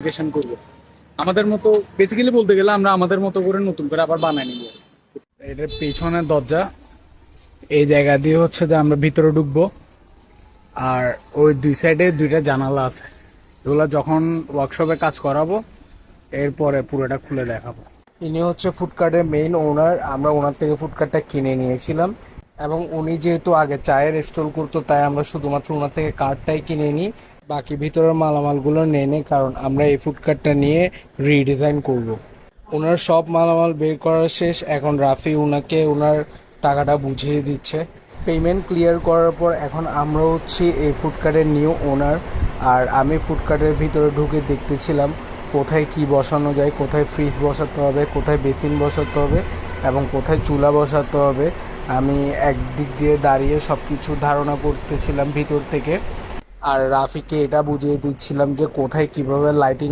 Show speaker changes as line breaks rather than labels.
Modification করব। আমাদের মতো বেসিক্যালি বলতে গেলে আমরা আমাদের মতো করে নতুন করে আবার বানাই নিব। এটার পেছনের দরজা, এই জায়গা দিয়ে হচ্ছে যে আমরা ভিতরে ঢুকবো, আর ওই দুই সাইডে দুইটা জানালা আছে, এগুলো যখন ওয়ার্কশপে কাজ করাবো এরপরে পুরোটা খুলে দেখাবো। ইনি হচ্ছে ফুডকার্টের মেইন ওনার, আমরা ওনার থেকে ফুডকার্টটা কিনে নিয়েছিলাম এবং উনি যেহেতু আগে চায়ের স্টল করতো তাই আমরা শুধুমাত্র ওনার থেকে কার্ডটাই কিনে নিই, বাকি ভিতরের মালামালগুলো নিয়ে নিই, কারণ আমরা এই ফুডকার্টটা নিয়ে রিডিজাইন করব। ওনার সব মালামাল বের করা শেষ, এখন রাফি ওনাকে ওনার টাকাটা বুঝিয়ে দিচ্ছে। পেমেন্ট ক্লিয়ার করার পর এখন আমরা হচ্ছি এই ফুডকার্টের নিউ ওনার, আর আমি ফুডকার্টের ভিতরে ঢুকে দেখতেছিলাম কোথায় কি বসানো যায়, কোথায় ফ্রিজ বসাতে হবে, কোথায় বেসিন বসাতে হবে এবং কোথায় চুলা বসাতে হবে। আমি একদিক দিয়ে দাঁড়িয়ে সব কিছু ধারণা করতেছিলাম ভিতর থেকে, আর রাফিকে এটা বুঝিয়ে দিচ্ছিলাম যে কোথায় কিভাবে লাইটিং